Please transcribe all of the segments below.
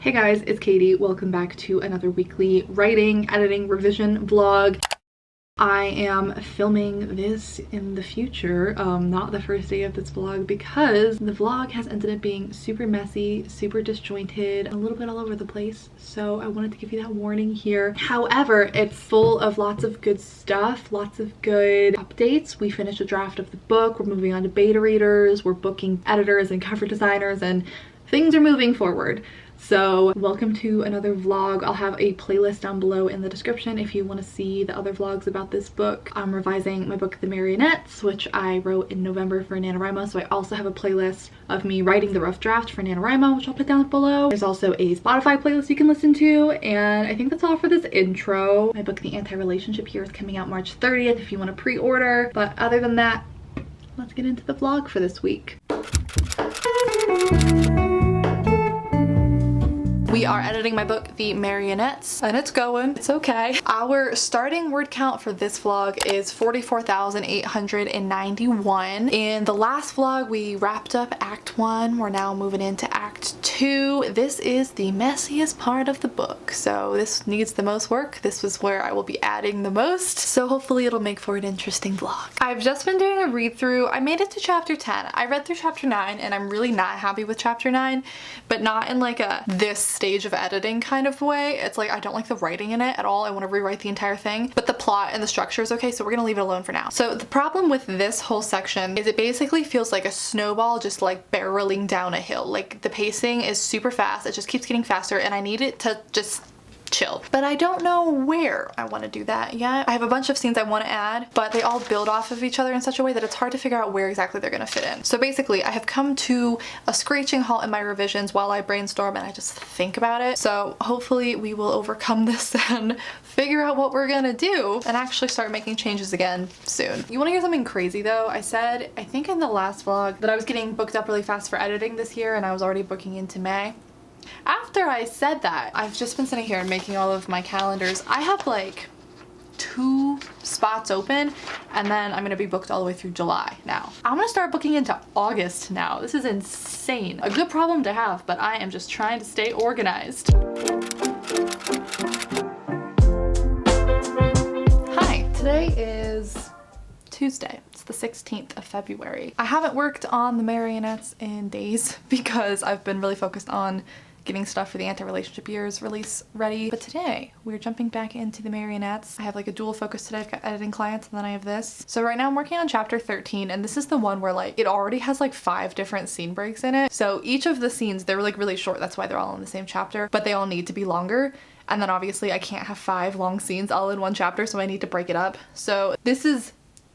Hey guys, it's Katie. Welcome back to another weekly writing, editing, revision vlog. I am filming this in the future, not the first day of this vlog, because the vlog has ended up being super messy, super disjointed, a little bit all over the place. So I wanted to give you that warning here. However, it's full of lots of good stuff, lots of good updates. We finished a draft of the book, we're moving on to beta readers, we're booking editors and cover designers, and things are moving forward. So welcome to another vlog. I'll have a playlist down below in the description if you want to see the other vlogs about this book. I'm revising my book, The Marionettes, which I wrote in November for NaNoWriMo. So I also have a playlist of me writing the rough draft for NaNoWriMo, which I'll put down below. There's also a Spotify playlist you can listen to. And I think that's all for this intro. My book, The Anti-Relationship Year, is coming out March 30th if you want to pre-order. But other than that, let's get into the vlog for this week. We are editing my book, The Marionettes, and it's going. It's okay. Our starting word count for this vlog is 44,891. In the last vlog, we wrapped up Act 1. We're now moving into Act 2. This is the messiest part of the book, so this needs the most work. This was where I will be adding the most, so hopefully it'll make for an interesting vlog. I've just been doing a read through. I made it to chapter 10. I read through chapter 9, and I'm really not happy with chapter 9, but not in like a this stage of editing kind of way. It's like I don't like the writing in it at all. I want to rewrite the entire thing, but the plot and the structure is okay, so we're gonna leave it alone for now. So the problem with this whole section is it basically feels like a snowball just like barreling down a hill. Like the pacing is super fast, it just keeps getting faster, and I need it to just chill. But I don't know where I want to do that yet. I have a bunch of scenes I want to add, but they all build off of each other in such a way that it's hard to figure out where exactly they're going to fit in. So basically, I have come to a screeching halt in my revisions while I brainstorm and I just think about it. So hopefully we will overcome this and figure out what we're gonna do and actually start making changes again soon. You want to hear something crazy though? I said, I think in the last vlog, that I was getting booked up really fast for editing this year and I was already booking into May. After I said that, I've just been sitting here and making all of my calendars. I have like 2 spots open and then I'm gonna be booked all the way through July now. I'm gonna start booking into August now. This is insane. A good problem to have, but I am just trying to stay organized. Hi, today is Tuesday. It's the 16th of February. I haven't worked on the Marionettes in days because I've been really focused on getting stuff for the Anti-Relationship Year's release ready. But today, we're jumping back into the Marionettes. I have like a dual focus today. I've got editing clients and then I have this. So right now I'm working on chapter 13 and this is the one where like it already has like 5 different scene breaks in it. So each of the scenes, they're like really short. That's why they're all in the same chapter, but they all need to be longer. And then obviously I can't have 5 long scenes all in one chapter, so I need to break it up. So this is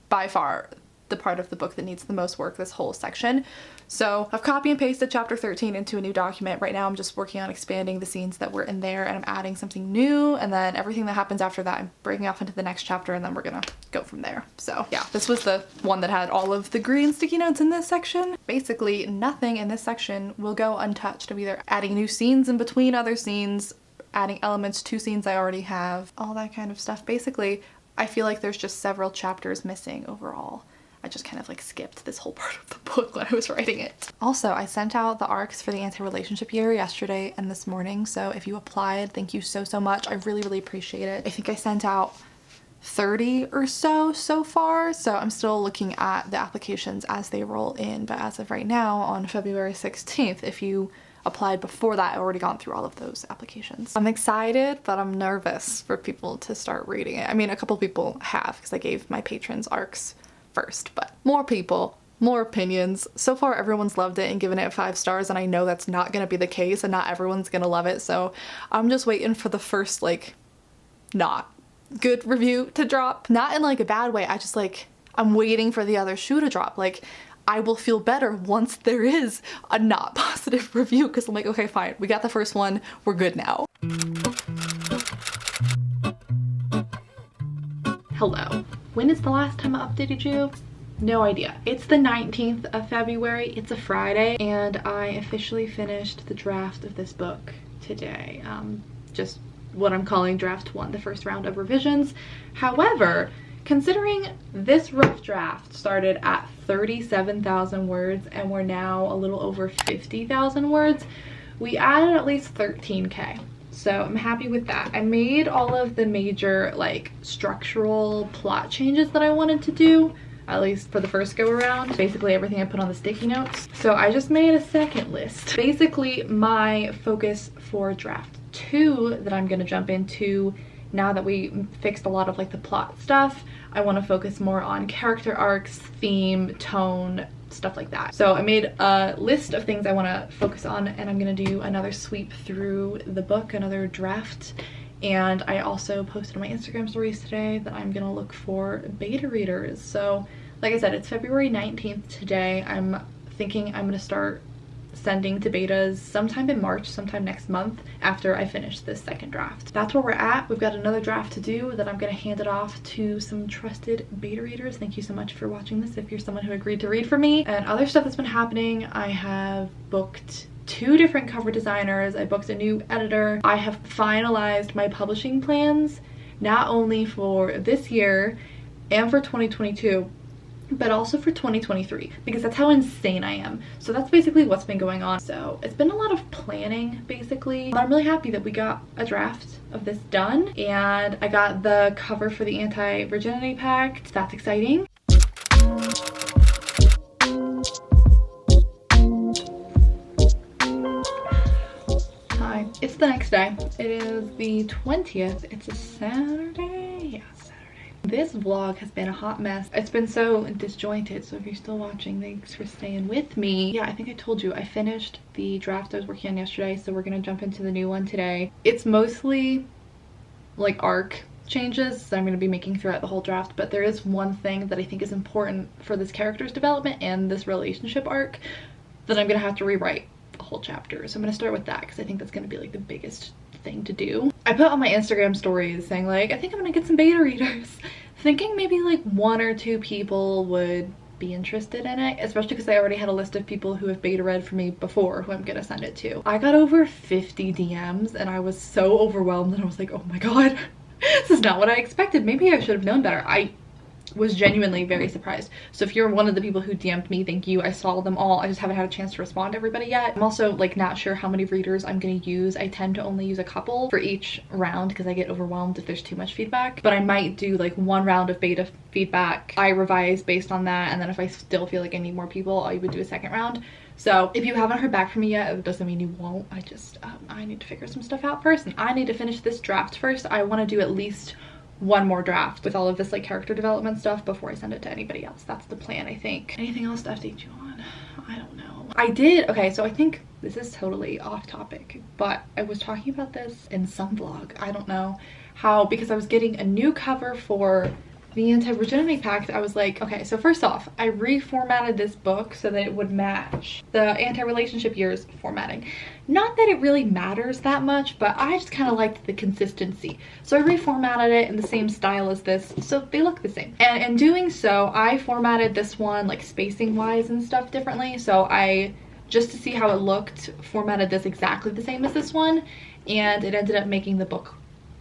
by far the part of the book that needs the most work, this whole section. So I've copy and pasted chapter 13 into a new document. Right now I'm just working on expanding the scenes that were in there and I'm adding something new, and then everything that happens after that I'm breaking off into the next chapter and then we're gonna go from there. So yeah, this was the one that had all of the green sticky notes in this section. Basically nothing in this section will go untouched. I'm either adding new scenes in between other scenes, adding elements to scenes I already have, all that kind of stuff. Basically, I feel like there's just several chapters missing overall. I just kind of like skipped this whole part of the book when I was writing it. Also, I sent out the ARCs for the Anti-Relationship Year yesterday and this morning, so if you applied, thank you so much. I really, really appreciate it. I think I sent out 30 or so far, so I'm still looking at the applications as they roll in, but as of right now, on February 16th, if you applied before that, I've already gone through all of those applications. I'm excited, but I'm nervous for people to start reading it. I mean, a couple people have, because I gave my patrons ARCs first, but more people, more opinions. So far everyone's loved it and given it 5 stars, and I know that's not gonna be the case and not everyone's gonna love it, so I'm just waiting for the first like not good review to drop. Not in like a bad way, I just like I'm waiting for the other shoe to drop. Like I will feel better once there is a not positive review, because I'm like, okay fine, we got the first one, we're good now. Hello. When is the last time I updated you? No idea. It's the 19th of February, it's a Friday, and I officially finished the draft of this book today. Just what I'm calling draft 1, the first round of revisions. However, considering this rough draft started at 37,000 words and we're now a little over 50,000 words, we added at least 13K. So I'm happy with that. I made all of the major like structural plot changes that I wanted to do, at least for the first go around. Basically everything I put on the sticky notes. So I just made a second list. Basically my focus for draft 2 that I'm gonna jump into now that we fixed a lot of like the plot stuff, I want to focus more on character arcs, theme, tone, stuff like that. So I made a list of things I want to focus on, and I'm going to do another sweep through the book, another draft. And I also posted on my Instagram stories today that I'm going to look for beta readers. So like I said, it's February 19th today. I'm thinking I'm going to start sending to betas sometime in March, sometime next month after I finish this second draft. That's where we're at. We've got another draft to do that I'm going to hand it off to some trusted beta readers. Thank you so much for watching this if you're someone who agreed to read for me. And other stuff that's been happening, I have booked 2 different cover designers. I booked a new editor. I have finalized my publishing plans, not only for this year and for 2022, but also for 2023, because that's how insane I am. So that's basically what's been going on. So it's been a lot of planning basically, but I'm really happy that we got a draft of this done, and I got the cover for the anti-virginity pact. That's exciting. Hi, it's the next day. It is the 20th. It's a Saturday. Yeah, this vlog has been a hot mess. It's been so disjointed, so if you're still watching, thanks for staying with me. Yeah, I think I told you I finished the draft I was working on yesterday, so we're gonna jump into the new one today. It's mostly like arc changes that I'm gonna be making throughout the whole draft, but there is one thing that I think is important for this character's development and this relationship arc that I'm gonna have to rewrite the whole chapter. So I'm gonna start with that because I think that's gonna be like the biggest thing to do. I put on my Instagram stories saying like, I think I'm gonna get some beta readers, thinking maybe like 1 or 2 people would be interested in it, especially because I already had a list of people who have beta read for me before who I'm gonna send it to. I got over 50 DMs and I was so overwhelmed and I was like, oh my god, this is not what I expected. Maybe I should have known better. I was genuinely very surprised. So if you're one of the people who DM'd me, thank you. I saw them all. I just haven't had a chance to respond to everybody yet. I'm also like not sure how many readers I'm gonna use. I tend to only use a couple for each round because I get overwhelmed if there's too much feedback. But I might do like 1 round of beta feedback. I revise based on that, and then if I still feel like I need more people, I would do a second round. So if you haven't heard back from me yet, it doesn't mean you won't. I just I need to figure some stuff out first, and I need to finish this draft first. I want to do at least 1 more draft with all of this like character development stuff before I send it to anybody else. That's the plan, I think. Anything else to update you on? I don't know. I did, okay, so I think this is totally off topic, but I was talking about this in some vlog. I don't know how, because I was getting a new cover for the anti-virginity pact. I was like, okay, so first off, I reformatted this book so that it would match the anti-relationship years formatting. Not that it really matters that much, but I just kind of liked the consistency. So I reformatted it in the same style as this, so they look the same. And in doing so, I formatted this one like spacing wise and stuff differently. So I, just to see how it looked, formatted this exactly the same as this one, and it ended up making the book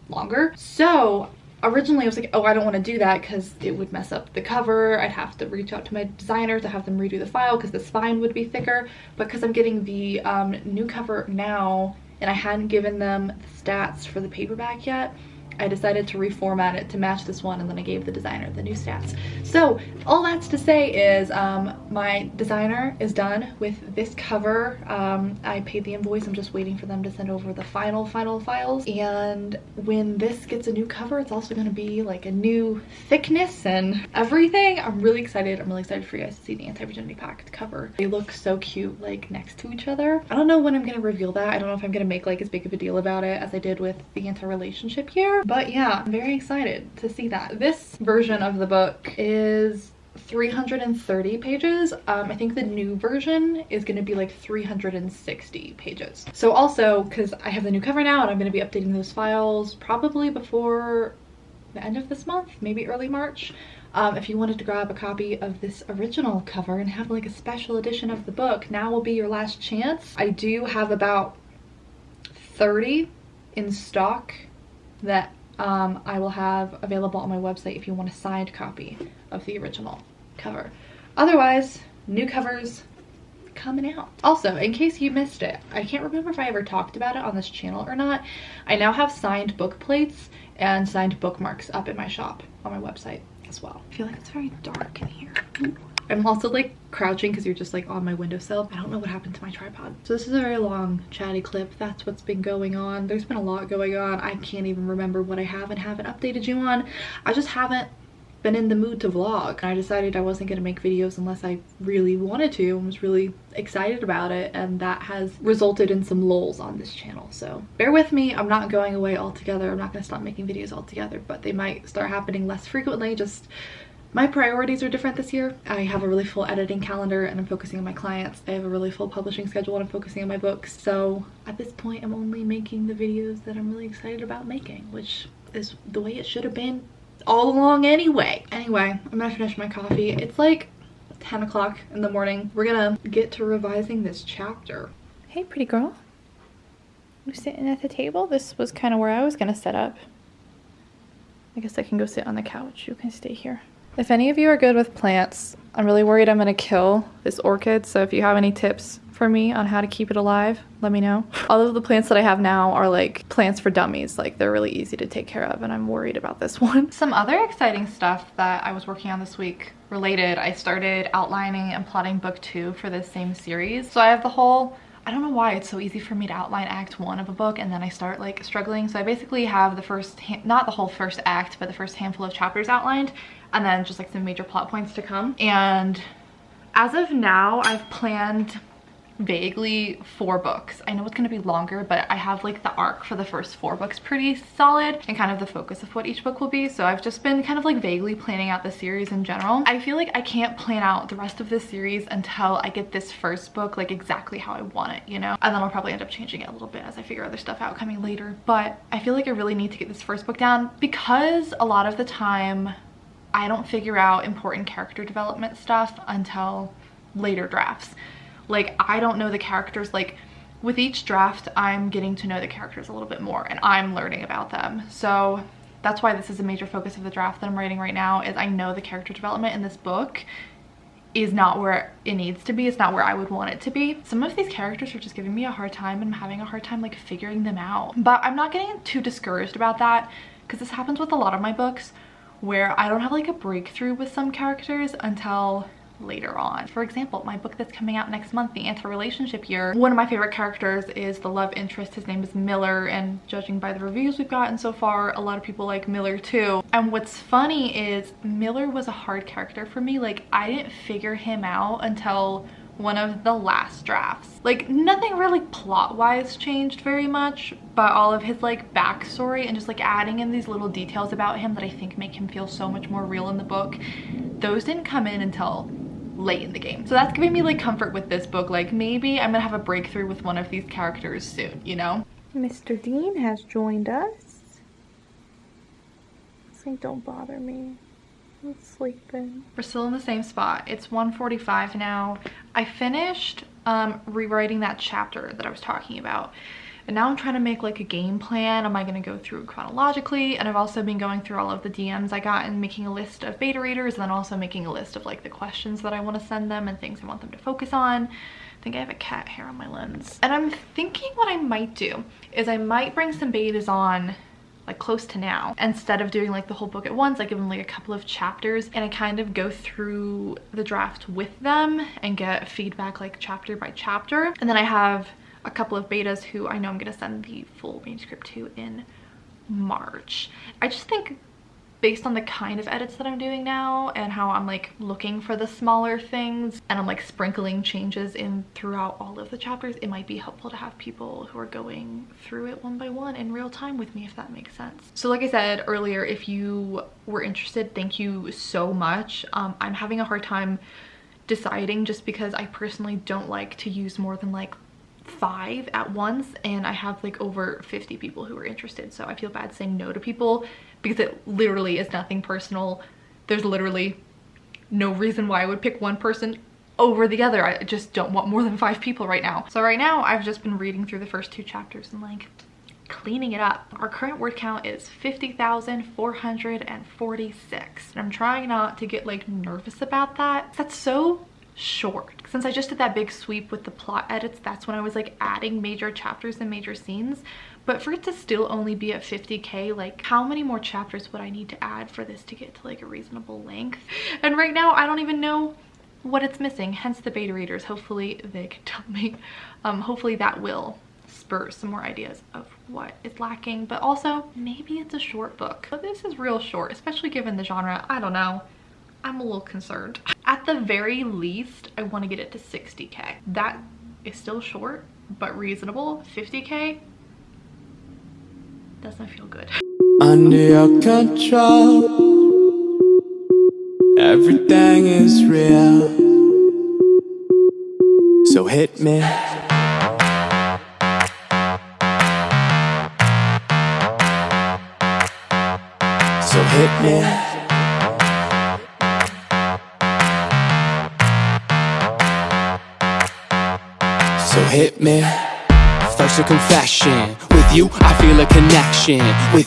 longer. So originally I was like, oh, I don't want to do that because it would mess up the cover. I'd have to reach out to my designer to have them redo the file because the spine would be thicker. But because I'm getting the new cover now and I hadn't given them the stats for the paperback yet, I decided to reformat it to match this one, and then I gave the designer the new stats. So all that's to say is my designer is done with this cover. I paid the invoice. I'm just waiting for them to send over the final files, and when this gets a new cover, it's also going to be like a new thickness and everything. I'm really excited. I'm really excited for you guys to see the anti-virginity pact cover. They look so cute like next to each other. I don't know when I'm going to reveal that. I don't know if I'm going to make like as big of a deal about it as I did with the anti-relationship year. But yeah, I'm very excited to see that. This version of the book is 330 pages. I think the new version is going to be like 360 pages. So also, because I have the new cover now and I'm going to be updating those files probably before the end of this month, maybe early March. If you wanted to grab a copy of this original cover and have like a special edition of the book, now will be your last chance. I do have about 30 in stock that I will have available on my website if you want a signed copy of the original cover. Otherwise, new covers coming out. Also, in case you missed it, I can't remember if I ever talked about it on this channel or not. I now have signed book plates and signed bookmarks up in my shop on my website as well. I feel like it's very dark in here. I'm also like crouching because you're just like on my windowsill. I don't know what happened to my tripod. So this is a very long chatty clip. That's what's been going on. There's been a lot going on. I can't even remember what I have and haven't updated you on. I just haven't been in the mood to vlog. I decided I wasn't going to make videos unless I really wanted to and was really excited about it, and that has resulted in some lulls on this channel. So bear with me. I'm not going away altogether. I'm not going to stop making videos altogether, but they might start happening less frequently. Just my priorities are different this year. I have a really full editing calendar and I'm focusing on my clients. I have a really full publishing schedule and I'm focusing on my books. So at this point, I'm only making the videos that I'm really excited about making, which is the way it should have been all along anyway. Anyway, I'm gonna finish my coffee. It's like 10 o'clock in the morning. We're gonna get to revising this chapter. Hey, pretty girl. You sitting at the table? This was kind of where I was gonna set up. I guess I can go sit on the couch. You can stay here. If any of you are good with plants, I'm really worried I'm gonna kill this orchid, so if you have any tips for me on how to keep it alive, let me know. All of the plants that I have now are like plants for dummies. Like they're really easy to take care of, and I'm worried about this one. Some other exciting stuff that I was working on this week related, I started outlining and plotting book 2 for this same series. So I have the whole, I don't know why it's so easy for me to outline act 1 of a book and then I start like struggling. So I basically have the first, not the whole first act, but the first handful of chapters outlined, and then just like some major plot points to come. And as of now, I've planned vaguely 4 books. I know it's going to be longer, but I have like the arc for the first 4 books pretty solid and kind of the focus of what each book will be. So I've just been kind of like vaguely planning out the series in general. I feel like I can't plan out the rest of this series until I get this first book like exactly how I want it, you know? And then I'll probably end up changing it a little bit as I figure other stuff out coming later. But I feel like I really need to get this first book down because a lot of the time I don't figure out important character development stuff until later drafts. Like, I don't know the characters. Like, with each draft, I'm getting to know the characters a little bit more and I'm learning about them. So that's why this is a major focus of the draft that I'm writing right now, is I know the character development in this book is not where it needs to be. It's not where I would want it to be. Some of these characters are just giving me a hard time and I'm having a hard time like figuring them out. But I'm not getting too discouraged about that because this happens with a lot of my books where I don't have like a breakthrough with some characters until later on. For example, my book that's coming out next month, The Anti-Relationship Year, one of my favorite characters is the love interest. His name is Miller, and judging by the reviews we've gotten so far, a lot of people like Miller too. And what's funny is Miller was a hard character for me. Like, I didn't figure him out until one of the last drafts. Like, nothing really plot-wise changed very much, but all of his like backstory and just like adding in these little details about him that I think make him feel so much more real in the book, those didn't come in until late in the game. So that's giving me like comfort with this book. Like, maybe I'm gonna have a breakthrough with one of these characters soon, you know? Mr. Dean has joined us. Say, don't bother me. I'm sleeping. We're still in the same spot. It's 1:45 now. I finished rewriting that chapter that I was talking about. And now I'm trying to make like a game plan. Am I going to go through chronologically? And I've also been going through all of the DMs I got and making a list of beta readers, and then also making a list of like the questions that I want to send them and things I want them to focus on. I think I have a cat hair on my lens. And I'm thinking what I might do is I might bring some betas on like close to now. Instead of doing like the whole book at once, I give them like a couple of chapters and I kind of go through the draft with them and get feedback like chapter by chapter. And then I have a couple of betas who I know I'm going to send the full manuscript to in March. I just think based on the kind of edits that I'm doing now and how I'm like looking for the smaller things and I'm like sprinkling changes in throughout all of the chapters, it might be helpful to have people who are going through it one by one in real time with me, if that makes sense. So like I said earlier, if you were interested, thank you so much. I'm having a hard time deciding just because I personally don't like to use more than like 5 at once, and I have like over 50 people who are interested, so I feel bad saying no to people because it literally is nothing personal. There's literally no reason why I would pick one person over the other. I just don't want more than 5 people right now. So right now I've just been reading through the first 2 chapters and like cleaning it up. Our current word count is 50,446, and I'm trying not to get like nervous about that. That's so short. Since I just did that big sweep with the plot edits, that's when I was like adding major chapters and major scenes. But for it to still only be at 50K, like how many more chapters would I need to add for this to get to like a reasonable length? And right now I don't even know what it's missing, hence the beta readers. Hopefully they can tell me. Hopefully that will spur some more ideas of what is lacking, but also maybe it's a short book. But this is real short, especially given the genre. I don't know. I'm a little concerned. At the very least, I want to get it to 60K. That is still short, but reasonable. 50K doesn't feel good. Under your control, everything is real. So hit me. So hit me. So hit me. First a confession. With you, I feel a connection. With